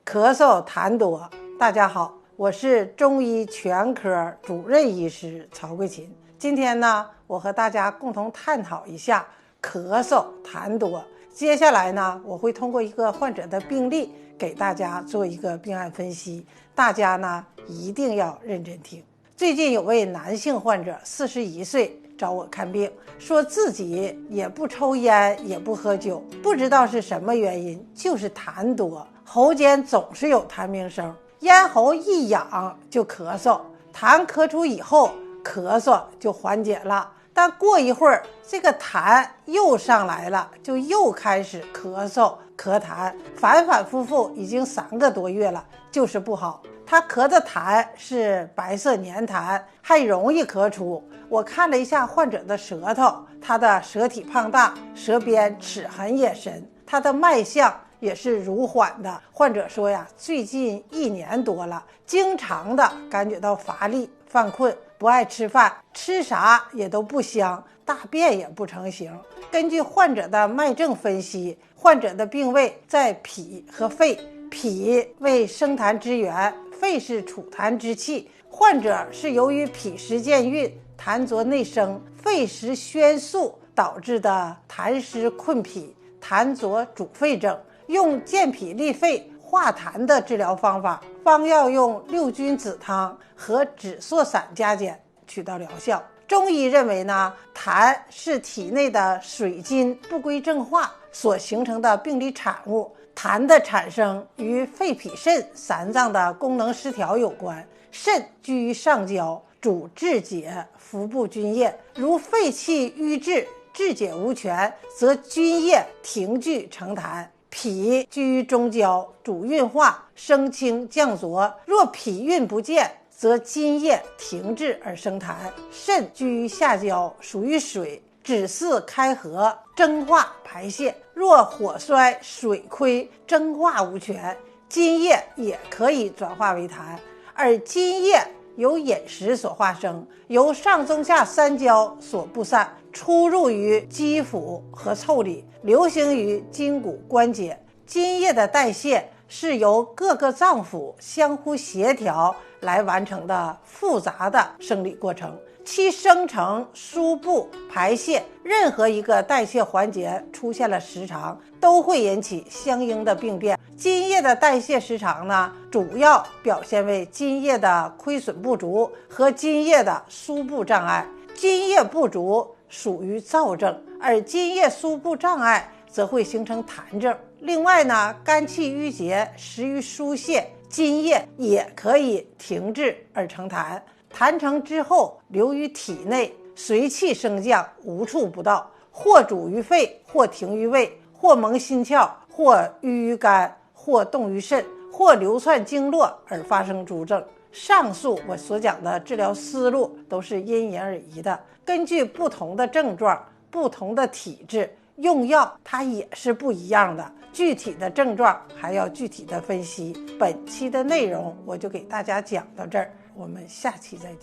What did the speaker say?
咳嗽痰多。大家好，我是中医全科主任医师曹桂琴。今天呢，我和大家共同探讨一下咳嗽痰多。接下来呢，我会通过一个患者的病例给大家做一个病案分析，大家呢一定要认真听。最近有位男性患者41岁找我看病，说自己也不抽烟也不喝酒，不知道是什么原因，就是痰多，喉间总是有痰鸣声，咽喉一痒就咳嗽，痰咳出以后咳嗽就缓解了，但过一会儿这个痰又上来了，就又开始咳嗽咳痰，反反复复已经3个多月了，就是不好。他咳的痰是白色粘痰，还容易咳出。我看了一下患者的舌头，他的舌体胖大，舌边齿痕也深，他的脉象也是如缓的。患者说呀，最近1年多了，经常的感觉到乏力、犯困，不爱吃饭，吃啥也都不香，大便也不成形。根据患者的脉证分析，患者的病位在脾和肺，脾为生痰之源，肺是储痰之器。患者是由于脾湿健运，痰浊内生，肺湿宣肃导致的痰湿困脾、痰浊阻肺症。用健脾利肺化痰的治疗方法，方要用6君子汤和止嗽散加减取到疗效。中医认为呢，痰是体内的水金不归正化所形成的病理产物，痰的产生与肺脾肾3脏的功能失调有关。肾居于上焦，主治解服部津液，如肺气瘀滞，治解无权，则津液停聚成痰。脾居于中焦，主运化，升清降浊，若脾运不健，则津液停滞而生痰。肾居于下焦，属于水，止饲开合，蒸化排泄，若火衰水亏，蒸化无权，津液也可以转化为痰。而津液由饮食所化生，由上中下3焦所布散，出入于肌肤和腠理，流行于筋骨关节。津液的代谢是由各个脏腑相互协调来完成的复杂的生理过程，其生成、输布、排泄任何一个代谢环节出现了失常，都会引起相应的病变。津液的代谢失常呢，主要表现为津液的亏损不足和津液的输布障碍。津液不足属于燥症，而津液输布障碍则会形成痰症。另外呢，肝气郁结，食欲疏泄，津液也可以停滞而成痰。痰成之后流于体内，随气升降，无处不到，或阻于肺，或停于胃，或蒙心窍，或郁于肝，或动于肾，或流窜经络而发生诸症。上述我所讲的治疗思路都是因人而异的，根据不同的症状、不同的体质，用药它也是不一样的，具体的症状还要具体的分析。本期的内容我就给大家讲到这儿，我们下期再见。